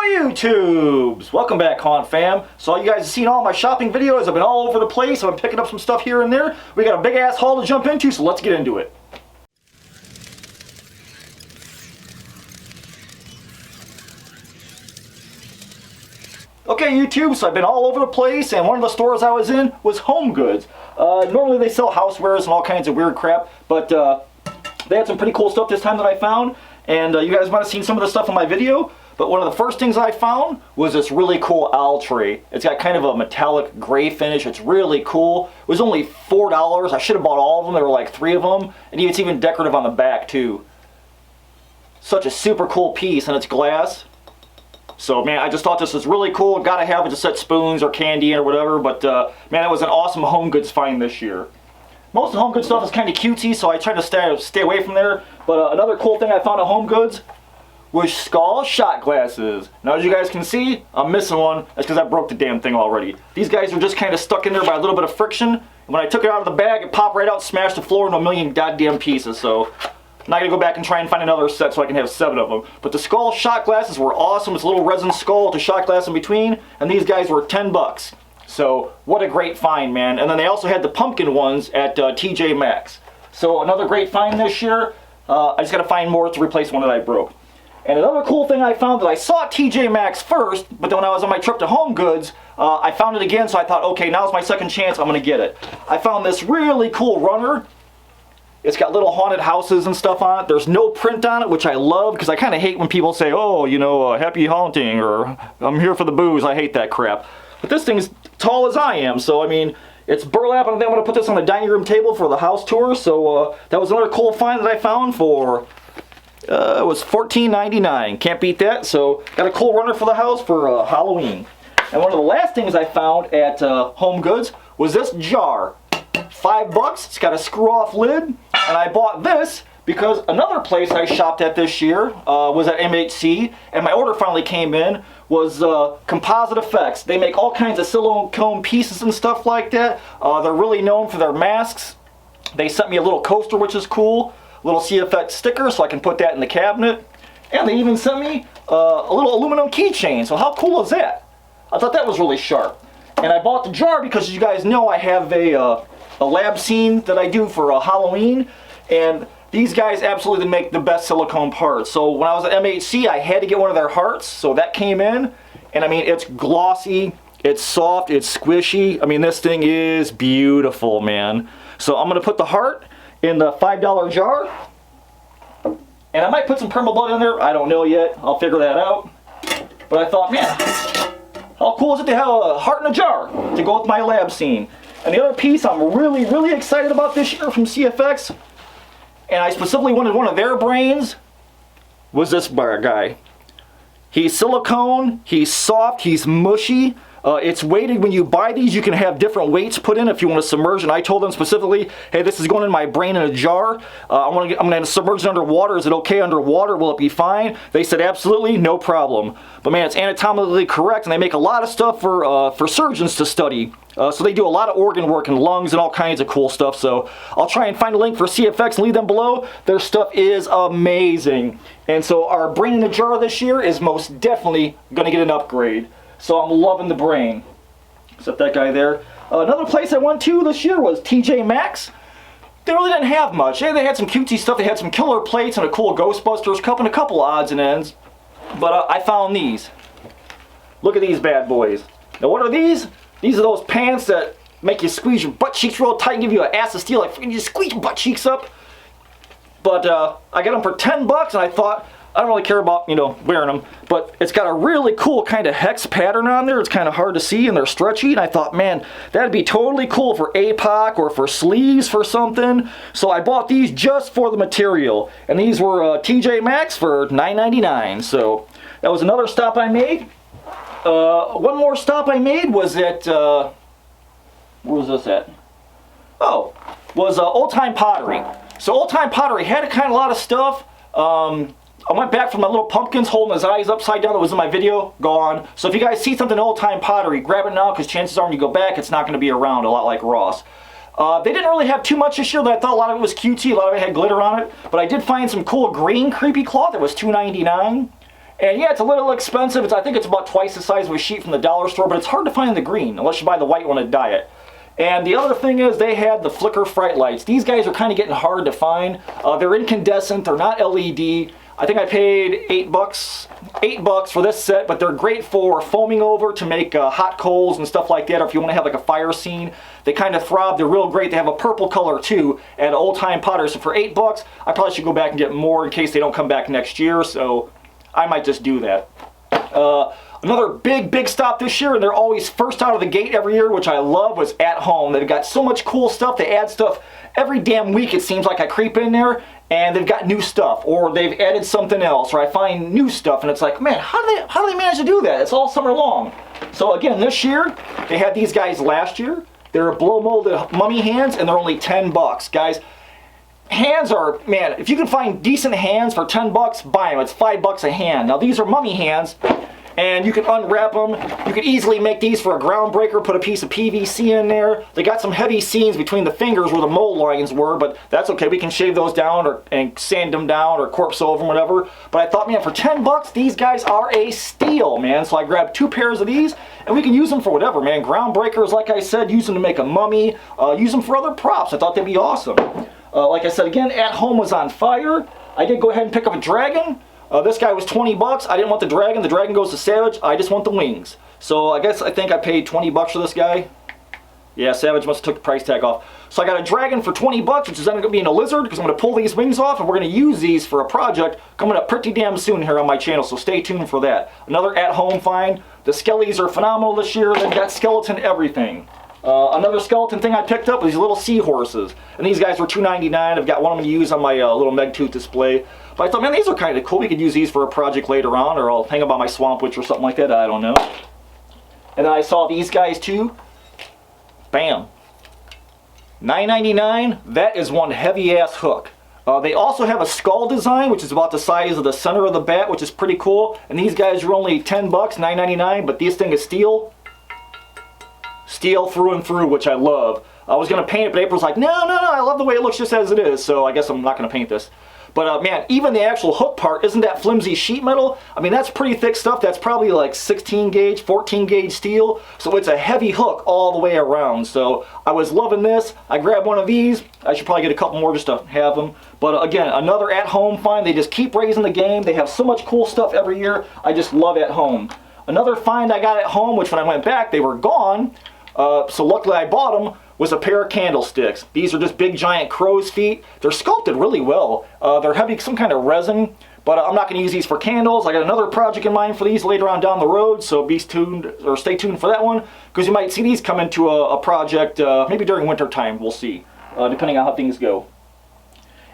YouTubes! Welcome back, Haunt Fam. So you guys have seen all my shopping videos. I've been all over the place. I've been picking up some stuff here and there. We got a big ass haul to jump into, so let's get into it. Okay, YouTube, so I've been all over the place, and one of the stores I was in was HomeGoods. Normally they sell housewares and all kinds of weird crap, but they had some pretty cool stuff this time that I found, and you guys might have seen some of the stuff in my video. But one of the first things I found was this really cool owl tray. It's got kind of a metallic gray finish. It's really cool. It was only $4. I should have bought all of them. There were like 3 of them. And it's even decorative on the back too. Such a super cool piece, and it's glass. So man, I just thought this was really cool. Gotta have it to set spoons or candy in or whatever. But man, that was an awesome HomeGoods find this year. Most of the HomeGoods stuff is kind of cutesy, so I try to stay away from there. But another cool thing I found at HomeGoods was skull shot glasses. Now as you guys can see, I'm missing one. That's because I broke the damn thing already. These guys were just kind of stuck in there by a little bit of friction. And when I took it out of the bag, it popped right out, smashed the floor into a million goddamn pieces. So I'm not gonna go back and try and find another set so I can have 7 of them. But the skull shot glasses were awesome. It's a little resin skull with a shot glass in between. And these guys were 10 bucks. So what a great find, man. And then they also had the pumpkin ones at T.J.Maxx. So another great find this year. I just gotta find more to replace one that I broke. And another cool thing I found that I saw at T.J.Maxx first, but then when I was on my trip to HomeGoods, I found it again, so I thought, okay, now's my second chance, I'm going to get it. I found this really cool runner. It's got little haunted houses and stuff on it. There's no print on it, which I love, because I kind of hate when people say, oh, you know, happy haunting, or I'm here for the booze. I hate that crap. But this thing's tall as I am, so I mean, it's burlap, and then I'm going to put this on the dining room table for the house tour, so that was another cool find that I found for... it was $14.99. Can't beat that. So got a cool runner for the house for Halloween. And one of the last things I found at HomeGoods was this jar. $5. It's got a screw-off lid. And I bought this because another place I shopped at this year was at MHC, and my order finally came in. Was Composite effects. They make all kinds of silicone pieces and stuff like that. They're really known for their masks. They sent me a little coaster, which is cool. Little CFX sticker, so I can put that in the cabinet. And they even sent me a little aluminum keychain, so how cool is that? I thought that was really sharp. And I bought the jar because, as you guys know, I have a lab scene that I do for Halloween, and these guys absolutely make the best silicone parts. So when I was at MHC, I had to get one of their hearts, so that came in. And I mean, it's glossy, it's soft, it's squishy. I mean, this thing is beautiful, man. So I'm going to put the heart in the $5 jar, and I might put some perma-blood in there. I don't know yet. I'll figure that out. But I thought, man, how cool is it to have a heart in a jar to go with my lab scene? And the other piece I'm really, really excited about this year from CFX, and I specifically wanted one of their brains, was this guy. He's silicone, he's soft, he's mushy. It's weighted. When you buy these, you can have different weights put in if you want to submerge. And I told them specifically, hey, this is going in my brain in a jar. I'm going to submerge it underwater. Is it okay underwater? Will it be fine? They said absolutely, no problem. But man, it's anatomically correct, and they make a lot of stuff for surgeons to study. So they do a lot of organ work and lungs and all kinds of cool stuff. So I'll try and find a link for CFX and leave them below. Their stuff is amazing. And so our brain in a jar this year is most definitely going to get an upgrade. So I'm loving the brain. Except that guy there. Another place I went to this year was T.J.Maxx. They really didn't have much. They had some cutesy stuff. They had some killer plates and a cool Ghostbusters cup and a couple odds and ends. But I found these. Look at these bad boys. Now what are these? These are those pants that make you squeeze your butt cheeks real tight and give you an ass of steel. Like you squeeze your butt cheeks up. But I got them for 10 bucks, and I thought, I don't really care about, you know, wearing them, but it's got a really cool kind of hex pattern on there. It's kind of hard to see, and they're stretchy, and I thought, man, that'd be totally cool for APOC or for sleeves for something. So I bought these just for the material, and these were T.J.Maxx for $9.99. So that was another stop I made. One more stop I made was at, where was this at? Oh, was Old Time Pottery. So Old Time Pottery had a lot of stuff. I went back from my little pumpkins holding his eyes upside down that was in my video, gone. So if you guys see something Old Time Pottery, grab it now, because chances are when you go back, it's not going to be around, a lot like Ross. They didn't really have too much this year, but I thought a lot of it was cutesy, a lot of it had glitter on it. But I did find some cool green creepy cloth that was $2.99. And yeah, it's a little expensive. I think it's about twice the size of a sheet from the dollar store, but it's hard to find in the green unless you buy the white one at Diet. And the other thing is they had the flicker fright lights. These guys are kind of getting hard to find. They're incandescent, they're not LED. I think I paid $8 for this set, but they're great for foaming over to make hot coals and stuff like that, or if you want to have like a fire scene. They kind of throb, they're real great. They have a purple color too at Old Time Potter. So for $8, I probably should go back and get more in case they don't come back next year, so I might just do that. Another big stop this year, and they're always first out of the gate every year, which I love, was At Home. They've got so much cool stuff. They add stuff every damn week. It seems like I creep in there, and they've got new stuff, or they've added something else, or I find new stuff, and it's like, man, how do they manage to do that? It's all summer long. So again, this year, they had these guys last year. They're blow molded mummy hands, and they're only $10. Guys, hands are, man, if you can find decent hands for $10, buy them. It's $5 a hand. Now these are mummy hands, and you can unwrap them. You can easily make these for a groundbreaker, put a piece of PVC in there. They got some heavy seams between the fingers where the mold lines were, but that's okay. We can shave those down and sand them down or corpse over them, whatever. But I thought, man, for $10, these guys are a steal, man. So I grabbed 2 pairs of these, and we can use them for whatever, man. Groundbreakers, like I said, use them to make a mummy, use them for other props. I thought they'd be awesome. Like I said, again, At Home was on fire. I did go ahead and pick up a dragon. This guy was $20. I didn't want the dragon. The dragon goes to Savage. I just want the wings. So I think I paid $20 for this guy. Yeah, Savage must have took the price tag off. So I got a dragon for $20, which is ended up being a lizard, because I'm going to pull these wings off, and we're going to use these for a project coming up pretty damn soon here on my channel, so stay tuned for that. Another At Home find. The skellies are phenomenal this year. They've got skeleton everything. Another skeleton thing I picked up was these little seahorses. And these guys were $2.99. I've got one of them to use on my little Megtooth display. But I thought, man, these are kind of cool. We could use these for a project later on, or I'll hang them on my swamp witch or something like that. I don't know. And then I saw these guys too. Bam. $9.99. That is one heavy-ass hook. They also have a skull design, which is about the size of the center of the bat, which is pretty cool. And these guys are only $10, $9.99, but this thing is steel. Steel through and through, which I love. I was going to paint it, but April's like, no, I love the way it looks just as it is, so I guess I'm not going to paint this. But man, even the actual hook part, isn't that flimsy sheet metal? I mean, that's pretty thick stuff. That's probably like 16 gauge, 14 gauge steel. So it's a heavy hook all the way around. So I was loving this. I grabbed one of these. I should probably get a couple more just to have them. But again, another At Home find. They just keep raising the game. They have so much cool stuff every year. I just love At Home. Another find I got at home, which when I went back, they were gone. So luckily I bought them, was a pair of candlesticks. These are just big giant crow's feet. They're sculpted really well. They're heavy, some kind of resin, but I'm not going to use these for candles. I got another project in mind for these later on down the road, so be tuned, or stay tuned for that one, because you might see these come into a project maybe during winter time. We'll see, depending on how things go.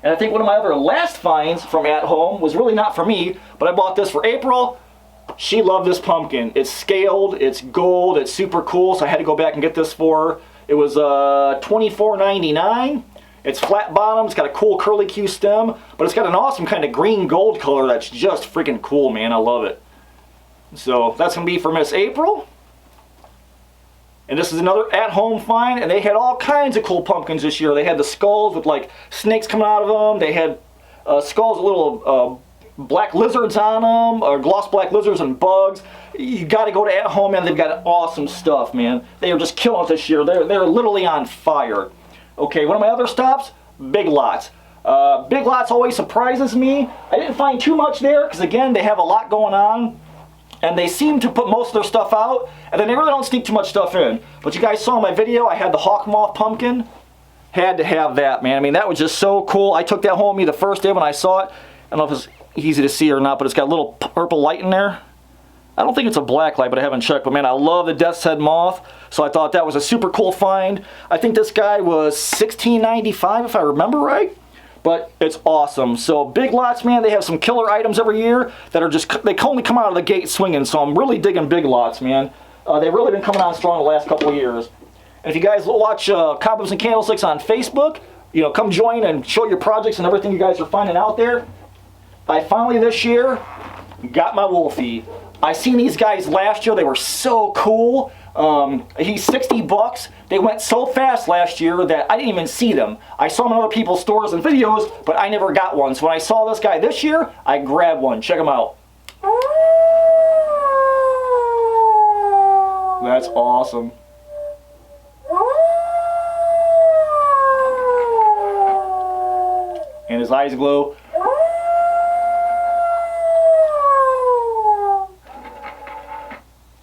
And I think one of my other last finds from At Home was really not for me, but I bought this for April. She loved this pumpkin. It's scaled, it's gold, it's super cool, so I had to go back and get this for her. It was $24.99. It's flat bottom, it's got a cool curly Q stem, but it's got an awesome kind of green gold color that's just freaking cool, man. I love it. So that's going to be for Miss April. And this is another At Home find, and they had all kinds of cool pumpkins this year. They had the skulls with like snakes coming out of them. They had skulls with little black lizards on them, or gloss black lizards and bugs. You got to go to At Home, man. They've got awesome stuff, man. They are just killing it this year. They're literally on fire. Okay, one of my other stops, Big Lots. Big Lots always surprises me. I didn't find too much there because, again, they have a lot going on. And they seem to put most of their stuff out, and then they really don't sneak too much stuff in. But you guys saw in my video, I had the Hawk Moth pumpkin. Had to have that, man. I mean, that was just so cool. I took that home with me the first day when I saw it. I don't know if it's easy to see or not, but it's got a little purple light in there. I don't think it's a black light, but I haven't checked. But man, I love the Death's Head Moth, so I thought that was a super cool find. I think this guy was $16.95 if I remember right. But it's awesome. So Big Lots, man, they have some killer items every year that are just, they only come out of the gate swinging. So I'm really digging Big Lots, man. They've really been coming on strong the last couple of years. And if you guys watch Cobwebs and Candlesticks on Facebook, you know, come join and show your projects and everything you guys are finding out there. I finally this year got my Wolfie. I seen these guys last year. They were so cool. He's $60. They went so fast last year that I didn't even see them. I saw them in other people's stores and videos, but I never got one. So when I saw this guy this year, I grabbed one. Check him out. That's awesome. And his eyes glow.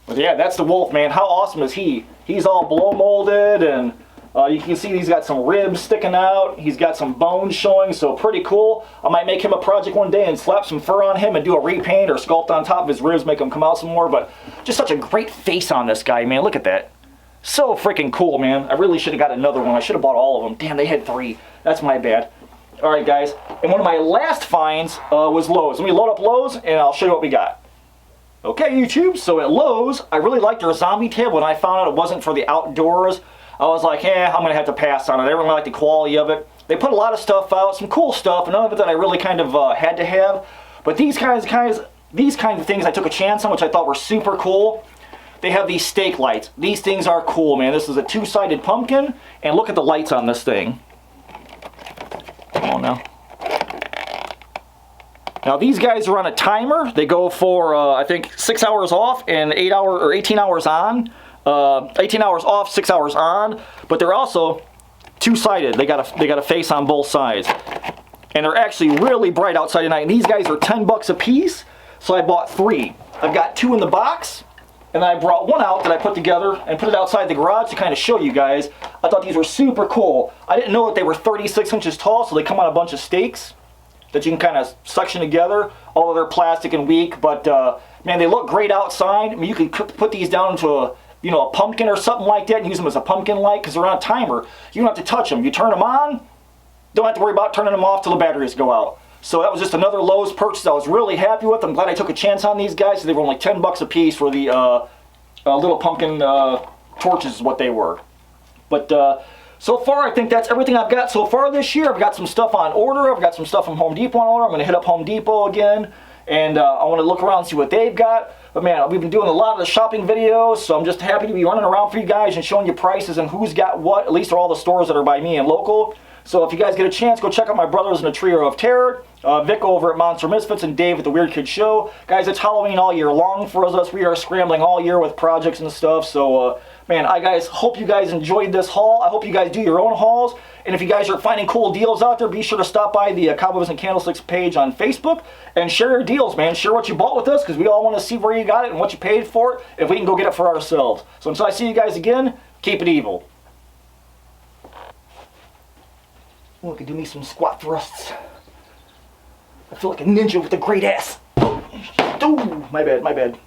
But yeah, that's the wolf, man. How awesome is he? He's all blow molded, and you can see he's got some ribs sticking out. He's got some bones showing, so pretty cool. I might make him a project one day and slap some fur on him and do a repaint or sculpt on top of his ribs, make him come out some more. But just such a great face on this guy, man. Look at that. So freaking cool, man. I really should have got another one. I should have bought all of them. Damn, they had 3. That's my bad. All right, guys. And one of my last finds was Lowe's. Let me load up Lowe's, and I'll show you what we got. Okay, YouTube, so at Lowe's, I really liked their zombie tab. When I found out it wasn't for the outdoors, I was like, I'm going to have to pass on it. I didn't really like the quality of it. They put a lot of stuff out, some cool stuff, and none of it that I really kind of had to have. But these kinds of things I took a chance on, which I thought were super cool. They have these stake lights. These things are cool, man. This is a 2-sided pumpkin, and look at the lights on this thing. Come on now. Now these guys are on a timer. They go for I think 6 hours off and 18 hours on. 18 hours off, 6 hours on. But they're also 2-sided. They got a face on both sides, and they're actually really bright outside at night. And these guys are $10 a piece. So I bought 3. I've got 2 in the box, and I brought 1 out that I put together and put it outside the garage to kind of show you guys. I thought these were super cool. I didn't know that they were 36 inches tall, so they come on a bunch of stakes that you can kind of suction together, although they're plastic and weak. But man, they look great outside. I mean, you can put these down into a pumpkin or something like that and use them as a pumpkin light because they're on a timer. You don't have to touch them. You turn them on, don't have to worry about turning them off till the batteries go out. So that was just another Lowe's purchase I was really happy with. I'm glad I took a chance on these guys. So they were only $10 a piece for the little pumpkin torches is what they were. But so far, I think that's everything I've got so far this year. I've got some stuff on order. I've got some stuff from Home Depot on order. I'm going to hit up Home Depot again, and I want to look around and see what they've got. But man, we've been doing a lot of the shopping videos, so I'm just happy to be running around for you guys and showing you prices and who's got what, at least for all the stores that are by me and local. So if you guys get a chance, go check out my brothers in the Trio of Terror, Vic over at Monster Misfits, and Dave at the Weird Kid Show. Guys, it's Halloween all year long for us. We are scrambling all year with projects and stuff. So, man, I guys hope you guys enjoyed this haul. I hope you guys do your own hauls. And if you guys are finding cool deals out there, be sure to stop by the Cowboys and Candlesticks page on Facebook and share your deals, man. Share what you bought with us because we all want to see where you got it and what you paid for it, if we can go get it for ourselves. So until I see you guys again, keep it evil. Oh, I could do me some squat thrusts. I feel like a ninja with a great ass. Oh, my bad.